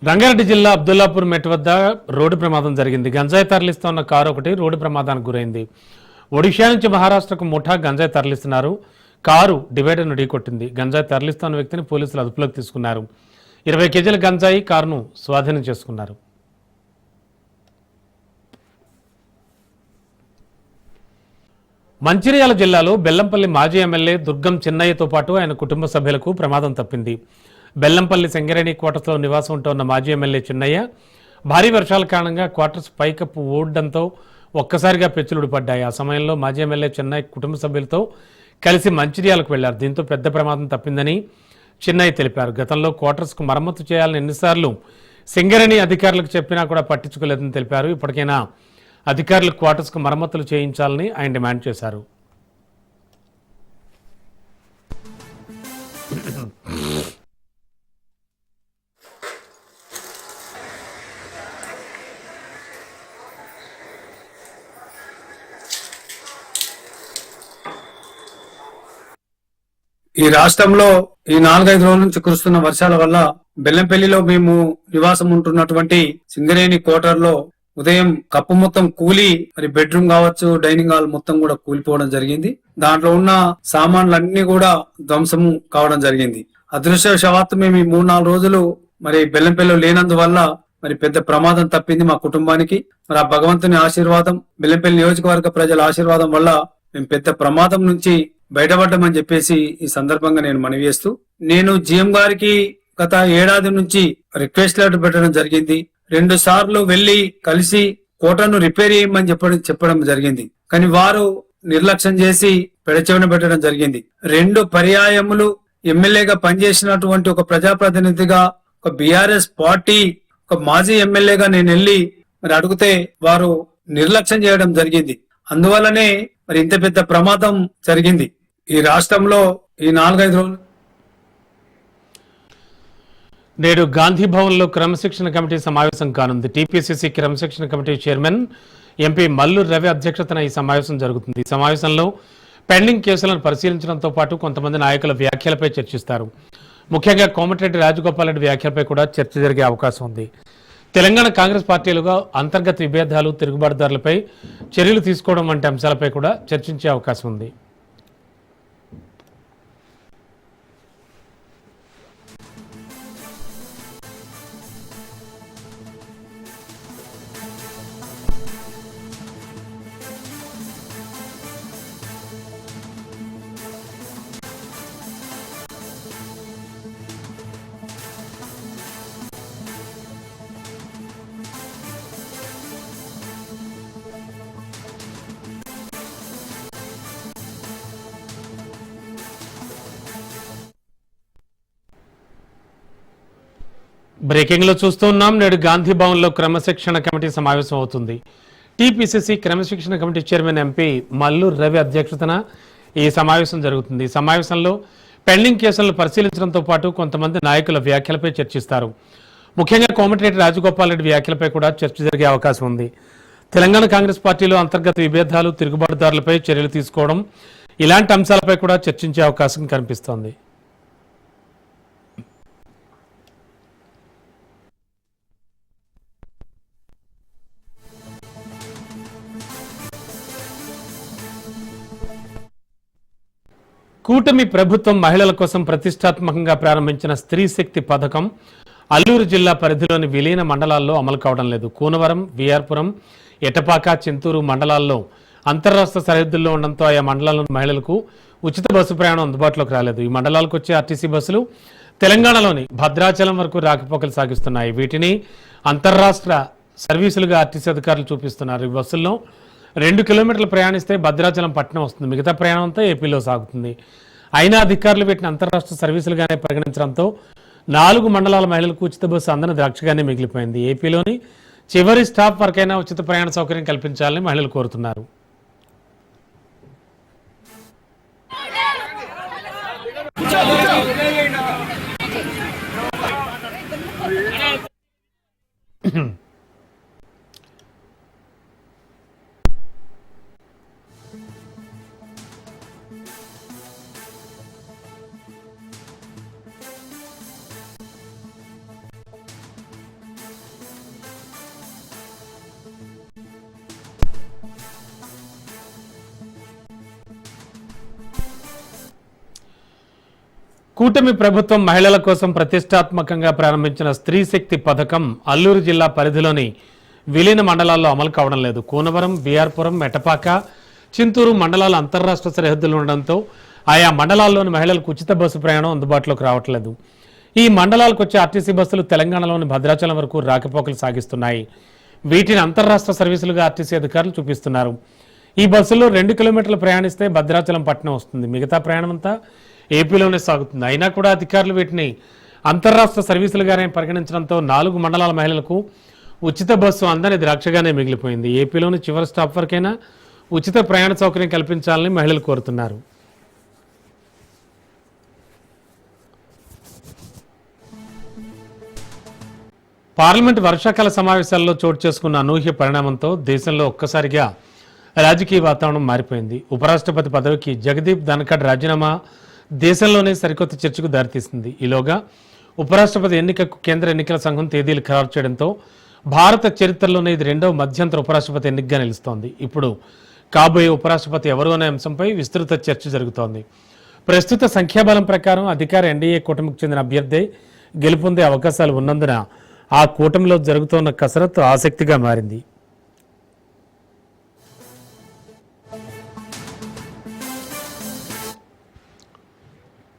రంగారెడ్డి జిల్లా అబ్దుల్లాపూర్ మెట్ వద్ద రోడ్డు ప్రమాదం జరిగింది. గంజాయి తరలిస్తున్న కారు ఒకటి రోడ్డు ప్రమాదానికి గురైంది. ఒడిషా నుంచి మహారాష్ట్రకు ముఠా గంజాయి తరలిస్తున్నారు. కారు డివైడర్ను ఢీకొట్టింది. గంజాయి తరలిస్తున్న వ్యక్తిని పోలీసులు అదుపులోకి తీసుకున్నారు. 20 కేజీల గంజాయి కారును స్వాధీనం చేసుకున్నారు. మంచిర్యాల జిల్లాలో బెల్లంపల్లి మాజీ ఎమ్మెల్యే దుర్గం చిన్నయ్యతో పాటు ఆయన కుటుంబ సభ్యులకు ప్రమాదం తప్పింది. బెల్లంపల్లి సింగరేణి క్వార్టర్స్లో నివాసం ఉంటున్న మాజీ ఎమ్మెల్యే చిన్నయ్య భారీ వర్షాల కారణంగా క్వార్టర్స్ పైకప్పు ఊడడంతో ఒక్కసారిగా పెచ్చులుడు పడ్డాయి. ఆ సమయంలో మాజీ ఎమ్మెల్యే చిన్నయ్య కుటుంబ సభ్యులతో కలిసి మంచిర్యాలకు వెళ్లారు. దీంతో పెద్ద ప్రమాదం తప్పిందని చిన్నయ్య తెలిపారు. గతంలో క్వార్టర్స్కు మరమ్మతు చేయాలని ఎన్నిసార్లు సింగరేణి అధికారులకు చెప్పినా కూడా పట్టించుకోలేదని తెలిపారు. ఇప్పటికైనా అధికారులు క్వార్టర్స్కు మరమ్మతులు చేయించాలని ఆయన డిమాండ్ చేశారు. ఈ రాష్ట్రంలో ఈ 4-5 రోజుల నుంచి కురుస్తున్న వర్షాల వల్ల బెల్లంపల్లిలో మేము నివాసం ఉంటున్నటువంటి సింగరేణి క్వార్టర్ లో ఉదయం కప్పు మొత్తం కూలి, మరి బెడ్రూమ్ కావచ్చు, డైనింగ్ హాల్ మొత్తం కూడా కూలిపోవడం జరిగింది. దాంట్లో ఉన్న సామాన్లన్నీ కూడా ధ్వంసం కావడం జరిగింది. అదృష్టవశాత్తు మేము ఈ 3-4 రోజులు మరి బెల్లంపల్లిలో లేనందువల్ల మరి పెద్ద ప్రమాదం తప్పింది మా కుటుంబానికి. మరి ఆ భగవంతుని ఆశీర్వాదం, బెల్లంపల్లి నియోజకవర్గ ప్రజల ఆశీర్వాదం వల్ల మేము పెద్ద ప్రమాదం నుంచి బయటపడ్డామని చెప్పేసి ఈ సందర్భంగా నేను మనవి చేస్తూ, నేను జిఎం గారికి గత ఏడాది నుంచి రిక్వెస్ట్ లెటర్ పెట్టడం జరిగింది. 2 సార్లు వెళ్లి కలిసి కోటను రిపేర్ చేయమని చెప్పడం జరిగింది. కానీ వారు నిర్లక్ష్యం చేసి పెడచెవిన పెట్టడం జరిగింది. 2 పర్యాయములు ఎమ్మెల్యేగా పనిచేసినటువంటి ఒక ప్రజాప్రతినిధిగా, ఒక బీఆర్ఎస్ పార్టీ ఒక మాజీ ఎమ్మెల్యేగా నేను వెళ్లి మరి అడిగితే వారు నిర్లక్ష్యం చేయడం జరిగింది. అందువల్లనే మరి ఇంత పెద్ద ప్రమాదం జరిగింది. ఈ రాష్ట్రంలో ఈ 4-5 రోజులు నేడు గాంధీ భవన్లో క్రమశిక్షణ కమిటీ సమావేశం కానుంది. టీపీసీసీ క్రమశిక్షణ committee chairman MP Mallu Ravi అధ్యక్షతన ఈ సమావేశం జరుగుతుంది. ఈ సమావేశంలో పెండింగ్ కేసులను పరిశీలించడంతో పాటు కొంతమంది నాయకుల వ్యాఖ్యలపై చర్చిస్తారు. ముఖ్యంగా కోమటిరెడ్డి రాజగోపాల్ రెడ్డి వ్యాఖ్యలపై కూడా చర్చ జరిగే అవకాశం ఉంది. తెలంగాణ కాంగ్రెస్ పార్టీలుగా అంతర్గత విభేదాలు, తిరుగుబాటుదారులపై చర్యలు తీసుకోవడం వంటి అంశాలపై కూడా చర్చించే అవకాశం ఉంది. బ్రేకింగ్ లో చూస్తున్నాం. నేడు గాంధీ భవన్ లో క్రమశిక్షణ కమిటీ సమావేశం అవుతుంది. టీపీసీసీ క్రమశిక్షణ committee chairman MP Mallu Ravi అధ్యక్షతన ఈ సమావేశం జరుగుతుంది. ఈ సమావేశంలో పెండింగ్ కేసులను పరిశీలించడంతో పాటు కొంతమంది నాయకుల వ్యాఖ్యలపై చర్చిస్తారు. ముఖ్యంగా కోమటిరెడ్డి రాజగోపాల్ రెడ్డి వ్యాఖ్యలపై కూడా చర్చ జరిగే అవకాశం ఉంది. తెలంగాణ కాంగ్రెస్ పార్టీలో అంతర్గత విభేదాలు, తిరుగుబాటుదారులపై చర్యలు తీసుకోవడం ఇలాంటి అంశాలపై కూడా చర్చించే అవకాశం కనిపిస్తోంది. కూటమి ప్రభుత్వం మహిళల కోసం ప్రతిష్టాత్మకంగా ప్రారంభించిన స్త్రీ శక్తి పథకం అల్లూరు జిల్లా పరిధిలోని విలీన మండలాల్లో అమలు కావడం లేదు. కూనవరం, విఆర్పురం, ఎటపాక, చింతూరు మండలాల్లో అంతర్రాష్ట్ర సరిహద్దుల్లో ఉండడంతో ఆయా మండలాల్లోని మహిళలకు ఉచిత బస్సు ప్రయాణం అందుబాటులోకి రాలేదు. ఈ మండలాలకు వచ్చే ఆర్టీసీ బస్సులు తెలంగాణలోని భద్రాచలం వరకు రాకపోకలు సాగిస్తున్నాయి. వీటిని అంతర్రాష్ట్ర సర్వీసులుగా ఆర్టీసీ అధికారులు చూపిస్తున్నారు. ఈ బస్సుల్లో 2 కిలోమీటర్లు ప్రయాణిస్తే భద్రాచలం పట్టణం వస్తుంది. మిగతా ప్రయాణం అంతా ఏపీలో సాగుతుంది. అయినా అధికారులు వీటిని అంతర్రాష్ట్ర సర్వీసులుగానే పరిగణించడంతో 4 మండలాల మహిళలకు ఉచిత బస్సు అందని ద్రాక్షగానే మిగిలిపోయింది. ఏపీలోని చివరి స్టాప్ వరకైనా ఉచిత ప్రయాణ సౌకర్యం కల్పించాలని మహిళలు కోరుతున్నారు. కూటమి ప్రభుత్వం మహిళల కోసం ప్రతిష్టాత్మకంగా ప్రారంభించిన స్త్రీ శక్తి పథకం అల్లూరు జిల్లా పరిధిలోని విలీన మండలాల్లో అమలు కావడం లేదు. కూనవరం, బీఆర్పురం, మెటపాక, చింతూరు మండలాల అంతర్రాష్ట్ర సరిహద్దులు ఉండడంతో ఆయా మండలాల్లోని మహిళలకు ఉచిత బస్సు ప్రయాణం అందుబాటులోకి రావట్లేదు. ఈ మండలాలకు వచ్చే ఆర్టీసీ బస్సులు తెలంగాణలోని భద్రాచలం వరకు రాకపోకలు సాగిస్తున్నాయి. వీటిని అంతర్రాష్ట్ర సర్వీసులుగా ఆర్టీసీ అధికారులు చూపిస్తున్నారు. ఈ బస్సుల్లో 2 కిలోమీటర్లు ప్రయాణిస్తే భద్రాచలం పట్టణం వస్తుంది. మిగతా ప్రయాణం అంతా ఏపీలోనే సాగుతుంది. అయినా కూడా అధికారులు వీటిని అంతర్రాష్ట్ర సర్వీసులుగానే పరిగణించడంతో 4 మండలాల మహిళలకు ఉచిత బస్సు అందని ద్రాక్షగానే మిగిలిపోయింది. ఏపీలోని చివరి స్టాప్ వరకైనా ఉచిత ప్రయాణ సౌకర్యం కల్పించాలని మహిళలు కోరుతున్నారు. పార్లమెంట్ వర్షాకాల సమావేశాల్లో చోటు చేసుకున్న అనూహ్య పరిణామంతో దేశంలో ఒక్కసారిగా రాజకీయ వాతావరణం మారిపోయింది. ఉపరాష్ట్రపతి పదవికి జగదీప్ ధన్ఖడ్ రాజీనామా దేశంలోనే సరికొత్త చర్చకు దారితీసింది. ఈలోగా ఉపరాష్ట్రపతి ఎన్నికకు కేంద్ర ఎన్నికల సంఘం తేదీలు ఖరారు చేయడంతో భారత చరిత్రలోనే ఇది 2వ మధ్యంతర ఉపరాష్ట్రపతి ఎన్నికగా నిలుస్తోంది. ఇప్పుడు కాబోయే ఉపరాష్ట్రపతి ఎవరు అనే అంశంపై విస్తృత చర్చ జరుగుతోంది. ప్రస్తుత సంఖ్యాబలం ప్రకారం అధికార ఎన్డీఏ కూటమికి చెందిన అభ్యర్థి గెలుపొందే అవకాశాలు ఉన్నందున ఆ కూటమిలో జరుగుతున్న కసరత్తు ఆసక్తిగా మారింది.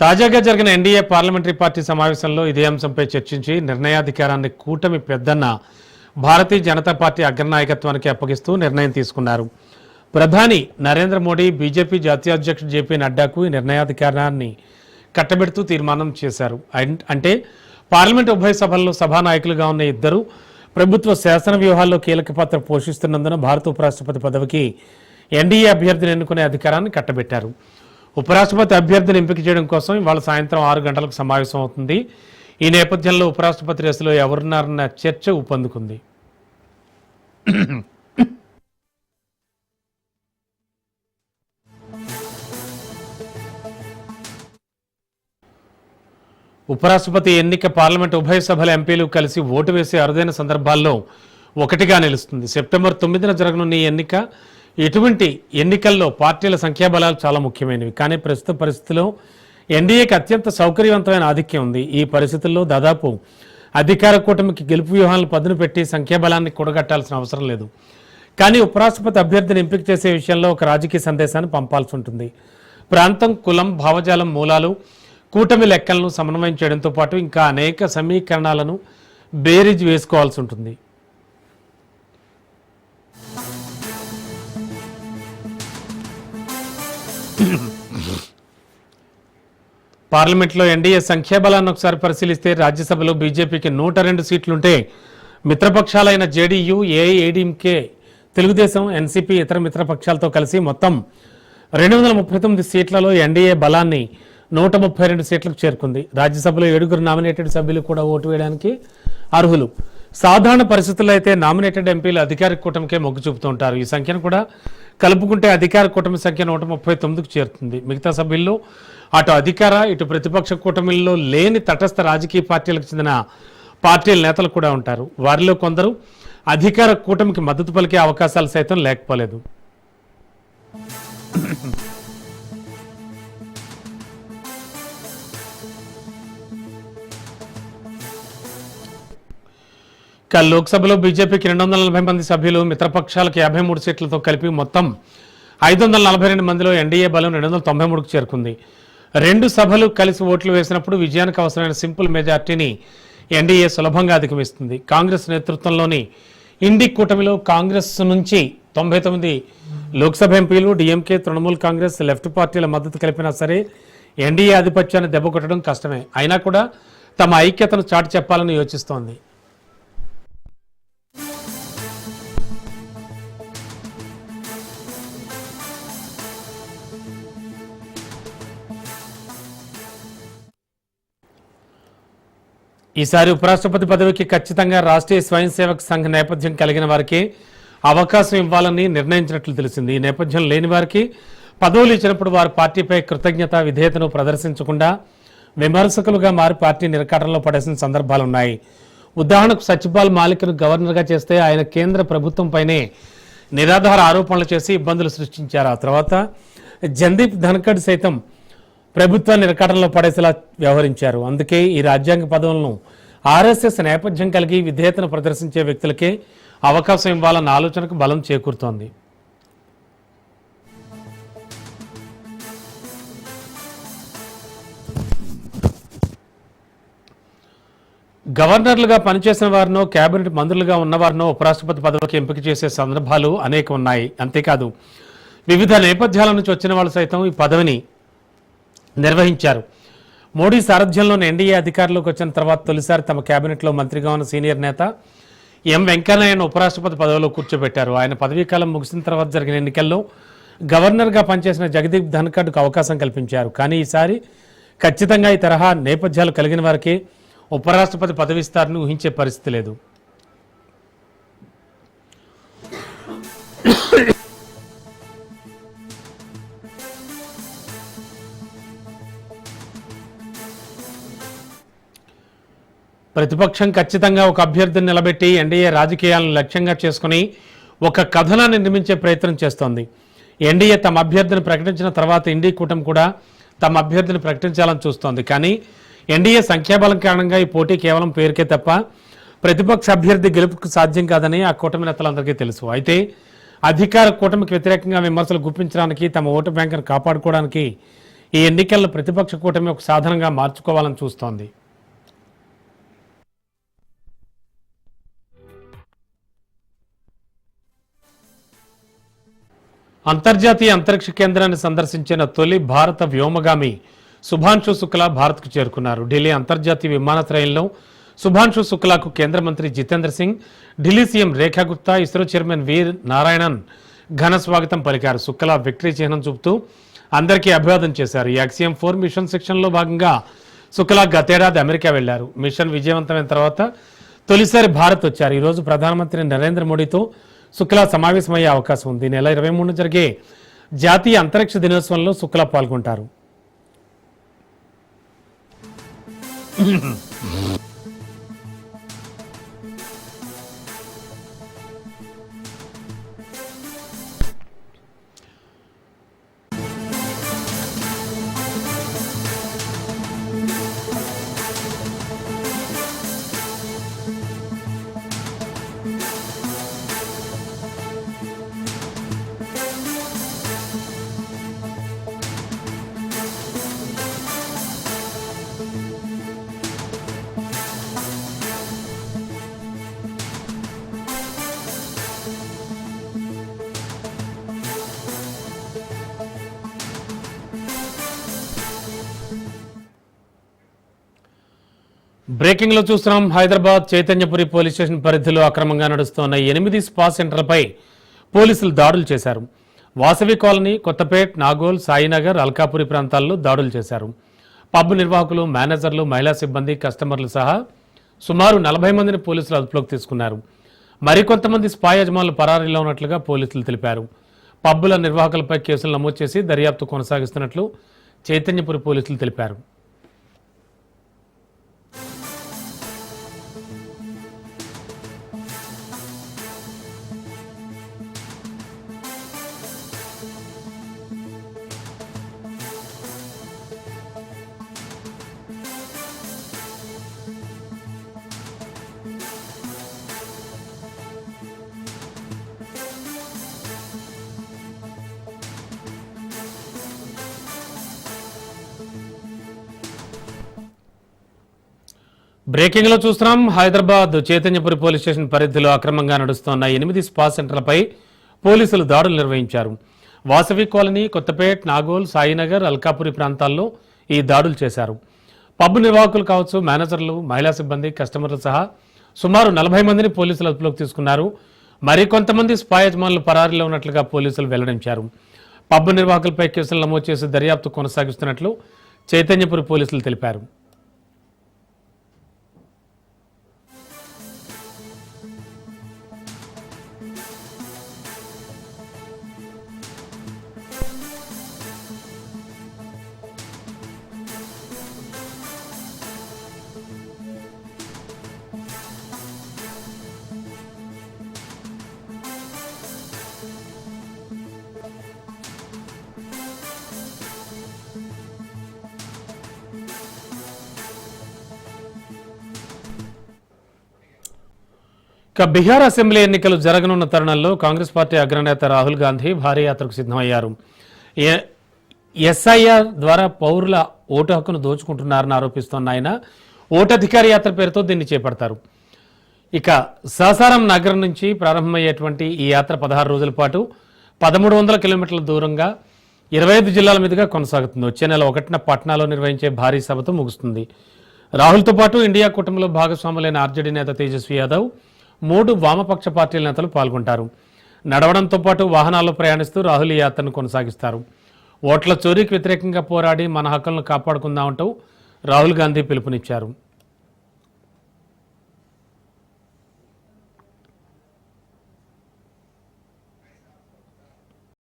తాజాగా జరిగిన ఎన్డీఏ పార్లమెంటరీ పార్టీ సమావేశంలో ఇదే అంశంపై చర్చించి నిర్ణయాధికారాన్ని కూటమి పెద్దన్న భారతీయ జనతా పార్టీ అగ్రనాయకత్వానికి అప్పగిస్తూ నిర్ణయం తీసుకున్నారు. ప్రధాని నరేంద్ర మోడీ, బీజేపీ జాతీయ అధ్యక్షుడు జేపీ నడ్డాకు ఈ నిర్ణయాధికారాన్ని కట్టబెడుతూ తీర్మానం చేశారు. అంటే పార్లమెంట్ ఉభయ సభల్లో సభానాయకులుగా ఉన్న ఇద్దరు ప్రభుత్వ శాసన వ్యూహాల్లో కీలక పాత్ర పోషిస్తున్నందున భారత ఉపరాష్ట్రపతి పదవికి ఎన్డీఏ అభ్యర్థిని ఎన్నుకునే అధికారాన్ని కట్టబెట్టారు. ఉపరాష్ట్రపతి అభ్యర్థిని ఎంపిక చేయడం కోసం ఇవాళ సాయంత్రం 6 గంటలకు సమావేశం అవుతుంది. ఈ నేపథ్యంలో ఉపరాష్ట్రపతి రేసులో ఎవరున్నారన్న చర్చ ఊపందుకుంది. ఉపరాష్ట్రపతి ఎన్నిక పార్లమెంట్ ఉభయ సభల ఎంపీలు కలిసి ఓటు వేసే అరుదైన సందర్భాల్లో ఒకటిగా నిలుస్తుంది. సెప్టెంబర్ 9న జరగనున్న ఈ ఎన్నిక ఇటువంటి ఎన్నికల్లో పార్టీల సంఖ్యాబలాలు చాలా ముఖ్యమైనవి. కానీ ప్రస్తుత పరిస్థితిలో ఎన్డీఏకి అత్యంత సౌకర్యవంతమైన ఆధిక్యం ఉంది. ఈ పరిస్థితుల్లో దాదాపు అధికార కూటమికి గెలుపు వ్యూహాలను పదును పెట్టి సంఖ్యాబలాన్ని కూడగట్టాల్సిన అవసరం లేదు. కానీ ఉపరాష్ట్రపతి అభ్యర్థిని ఎంపిక చేసే విషయంలో ఒక రాజకీయ సందేశాన్ని పంపాల్సి ఉంటుంది. ప్రాంతం, కులం, భావజాలం, మూలాలు, కూటమి లెక్కలను సమన్వయం చేయడంతో పాటు ఇంకా అనేక సమీకరణాలను బేరీజ్ వేసుకోవాల్సి ఉంటుంది. పార్లమెంట్లో ఎన్డీఏ సంఖ్యాబలాన్ని ఒకసారి పరిశీలిస్తే రాజ్యసభలో బీజేపీకి 102 సీట్లుంటే మిత్రపక్షాలైన జేడీయూ, ఏఐఏడీఎంకే, తెలుగుదేశం, ఎన్సీపీ ఇతర మిత్రపక్షాలతో కలిసి మొత్తం 239 సీట్లలో ఎన్డీఏ బలాన్ని 132 సీట్లకు చేరుకుంది. రాజ్యసభలో 7 నామినేటెడ్ సభ్యులు కూడా ఓటు వేయడానికి అర్హులు. సాధారణ పరిస్థితుల్లో అయితే నామినేటెడ్ ఎంపీలు అధికార కూటమికే మొగ్గు చూపుతుంటారు. ఈ సంఖ్యను కూడా కలుపుకుంటే అధికార కూటమి సంఖ్య 139కు చేరుతుంది. మిగతా సభ్యుల్లో అటు అధికార, ఇటు ప్రతిపక్ష కూటమిల్లో లేని తటస్థ రాజకీయ పార్టీలకు చెందిన పార్టీల నేతలు కూడా ఉంటారు. వారిలో కొందరు అధికార కూటమికి మద్దతు పలికే అవకాశాలు సైతం లేకపోలేదు. లోక్సభలో బీజేపీకి 240 మంది సభ్యులు, మిత్రపక్షాలకు 53 సీట్లతో కలిపి మొత్తం 542 మందిలో ఎన్డీఏ బలం 293కు చేరుకుంది. 2 సభలు కలిసి ఓట్లు వేసినప్పుడు విజయానికి అవసరమైన సింపుల్ మెజార్టీని ఎన్డీఏ సులభంగా అధిగమిస్తుంది. కాంగ్రెస్ నేతృత్వంలోని ఇండి కూటమిలో కాంగ్రెస్ నుంచి 99 లోక్సభ ఎంపీలు, డీఎంకే, తృణమూల్ కాంగ్రెస్, లెఫ్ట్ పార్టీల మద్దతు కలిపినా సరే ఎన్డీఏ ఆధిపత్యాన్ని దెబ్బకొట్టడం కష్టమే. అయినా కూడా తమ ఐక్యతను చాటి చెప్పాలని యోచిస్తోంది. ఈసారి ఉపరాష్ట్రపతి పదవికి ఖచ్చితంగా రాష్ట్రీయ స్వయం సేవక్ సంఘ్ నేపథ్యం కలిగిన వారికి అవకాశం ఇవ్వాలని నిర్ణయించినట్లు తెలిసింది. ఈ నేపథ్యం లేని వారికి పదవులు ఇచ్చినప్పుడు వారి పార్టీపై కృతజ్ఞత, విధేయతను ప్రదర్శించకుండా విమర్శకులుగా మారి పార్టీ నిరకాటంలో పడేసిన సందర్భాలున్నాయి. ఉదాహరణకు సత్యపాల్ మాలిక్ను గవర్నర్గా చేస్తే ఆయన కేంద్ర ప్రభుత్వంపైనే నిరాధార ఆరోపణలు చేసి ఇబ్బందులు సృష్టించారు. ఆ తర్వాత జగదీప్ ధన్ఖడ్ సైతం ప్రభుత్వాన్ని ఇరకాటంలో పడేసేలా వ్యవహరించారు. అందుకే ఈ రాజ్యాంగ పదవులను ఆర్ఎస్ఎస్ నేపథ్యం కలిగి విధేయతను ప్రదర్శించే వ్యక్తులకే అవకాశం ఇవ్వాలన్న ఆలోచనకు బలం చేకూరుతోంది. గవర్నర్లుగా పనిచేసిన వారినో కేబినెట్ మంత్రులుగా ఉన్నవారినో ఉపరాష్ట్రపతి పదవికి ఎంపిక చేసే సందర్భాలు అనేకం ఉన్నాయి. అంతేకాదు వివిధ నేపథ్యాల నుంచి వచ్చిన వాళ్ళు సైతం ఈ పదవిని నిర్వహించారు. మోడీ సారథ్యంలోని ఎన్డీఏ అధికారంలోకి వచ్చిన తర్వాత తొలిసారి తమ కేబినెట్లో మంత్రిగా ఉన్న సీనియర్ నేత ఎం వెంకయ్యనాయుడును ఉపరాష్ట్రపతి పదవిలో కూర్చోబెట్టారు. ఆయన పదవీకాలం ముగిసిన తర్వాత జరిగిన ఎన్నికల్లో గవర్నర్గా పనిచేసిన జగదీప్ ధన్ఖడ్కు అవకాశం కల్పించారు. కానీ ఈసారి ఖచ్చితంగా ఈ తరహా నేపథ్యాలు కలిగిన వారికి ఉపరాష్ట్రపతి పదవి ఇస్తారని ఊహించే పరిస్థితి లేదు. ప్రతిపక్షం ఖచ్చితంగా ఒక అభ్యర్థిని నిలబెట్టి ఎన్డీఏ రాజకీయాలను లక్ష్యంగా చేసుకుని ఒక కథనాన్ని నిర్మించే ప్రయత్నం చేస్తోంది. ఎన్డీఏ తమ అభ్యర్థిని ప్రకటించిన తర్వాత ఇండీ కూటమి కూడా తమ అభ్యర్థిని ప్రకటించాలని చూస్తోంది. కానీ ఎన్డీఏ సంఖ్యాబలం కారణంగా ఈ పోటీ కేవలం పేరుకే తప్ప ప్రతిపక్ష అభ్యర్థి గెలుపుకు సాధ్యం కాదని ఆ కూటమి నేతలందరికీ తెలుసు. అయితే అధికార కూటమికి వ్యతిరేకంగా విమర్శలు గుప్పించడానికి, తమ ఓటు బ్యాంకును కాపాడుకోవడానికి ఈ ఎన్నికలను ప్రతిపక్ష కూటమి ఒక సాధనంగా మార్చుకోవాలని చూస్తోంది. అంతర్జాతీయ అంతరిక్ష కేంద్రాన్ని సందర్శించిన తొలి భారత వ్యోమగామి శుభాంశు శుక్లా భారత్కు చేరుకున్నారు. ఢిల్లీ అంతర్జాతీయ విమానాశ్రయంలో శుభాంశు శుక్లాకు కేంద్ర మంత్రి జితేంద్ర సింగ్, ఢిల్లీ సీఎం రేఖా గుప్తా, ఇస్రో చైర్మన్ వీర్ నారాయణన్ ఘన స్వాగతం పలికారు. శుక్లా విక్టరీ చిహ్నం చూపుతూ అందరికీ అభివాదం చేశారు. ఈ యాక్సియం 4 మిషన్ సెక్షన్లో భాగంగా శుక్లా గతేడాది అమెరికా వెళ్లారు. మిషన్ విజయవంతమైన తర్వాత తొలిసారి భారత్ వచ్చారు. ఈరోజు ప్రధానమంత్రి నరేంద్ర మోడీతో శుక్లా సమావేశమయ్యే అవకాశం ఉంది. నెల 23 జరిగే జాతీయ అంతరిక్ష దినోత్సవంలో శుక్లా పాల్గొంటారు. బ్రేకింగ్ లో చూస్తున్నాం. హైదరాబాద్ చైతన్యపురి పోలీస్ స్టేషన్ పరిధిలో అక్రమంగా నడుస్తున్న 8 స్పా సెంటర్లపై పోలీసులు దాడులు చేశారు. వాసవి కాలనీ, కొత్తపేట్, నాగోల్, సాయినగర్, అల్కాపురి ప్రాంతాల్లో దాడులు చేశారు. పబ్ నిర్వాహకులు, మేనేజర్లు, మహిళా సిబ్బంది, కస్టమర్లు సహా సుమారు 40 మందిని పోలీసులు అదుపులోకి తీసుకున్నారు. మరికొంతమంది స్పా యజమానులు పరారీలో ఉన్నట్లుగా పోలీసులు తెలిపారు. పబ్బుల నిర్వాహకులపై కేసులు నమోదు చేసి దర్యాప్తు కొనసాగిస్తున్నట్లు చైతన్యపురి పోలీసులు తెలిపారు. బ్రేకింగ్ లో చూస్తున్నాం. హైదరాబాద్ చైతన్యపురి పోలీస్ స్టేషన్ పరిధిలో అక్రమంగా నడుస్తున్న 8 స్పా సెంటర్లపై పోలీసులు దాడులు నిర్వహించారు. వాసవి కాలనీ, కొత్తపేట్, నాగోల్, సాయినగర్, అల్కాపురి ప్రాంతాల్లో ఈ దాడులు చేశారు. పబ్ నిర్వాహకులు కావచ్చు, మేనేజర్లు, మహిళా సిబ్బంది, కస్టమర్లు సహా సుమారు 40 మందిని పోలీసులు అదుపులోకి తీసుకున్నారు. మరికొంతమంది స్పా యజమానులు పరారీలో ఉన్నట్లుగా పోలీసులు వెల్లడించారు. పబ్ నిర్వాహకులపై కేసులు నమోదు చేసి దర్యాప్తు కొనసాగిస్తున్నట్లు చైతన్యపురి పోలీసులు తెలిపారు. ఇక బీహార్ అసెంబ్లీ ఎన్నికలు జరగనున్న తరుణంలో కాంగ్రెస్ పార్టీ అగ్రనేత రాహుల్ గాంధీ భారీ యాత్రకు సిద్ధమయ్యారు. ఎస్ఐఆర్ ద్వారా పౌరుల ఓటు హక్కును దోచుకుంటున్నారని ఆరోపిస్తోన్న ఆయన ఓటధికారి యాత్ర పేరుతో దీన్ని చేపడతారు. ఇక సాసారం నగరం నుంచి ప్రారంభమయ్యేటువంటి ఈ యాత్ర 16 రోజుల పాటు 1300 కిలోమీటర్ల దూరంగా 25 జిల్లాల మీదుగా కొనసాగుతుంది. వచ్చే నెల 1న పట్నాలో నిర్వహించే భారీ సభతో ముగుస్తుంది. రాహుల్తో పాటు ఇండియా కూటమిలో భాగస్వాములైన ఆర్జేడీ నేత తేజస్వి యాదవ్, 3 వామపక్ష పార్టీల నేతలు పాల్గొంటారు. నడవడంతో పాటు వాహనాల్లో ప్రయాణిస్తూ రాహుల్ ఈ యాత్రను కొనసాగిస్తారు. ఓట్ల చోరీకి వ్యతిరేకంగా పోరాడి మన హక్కులను కాపాడుకుందామంటూ రాహుల్ గాంధీ పిలుపునిచ్చారు.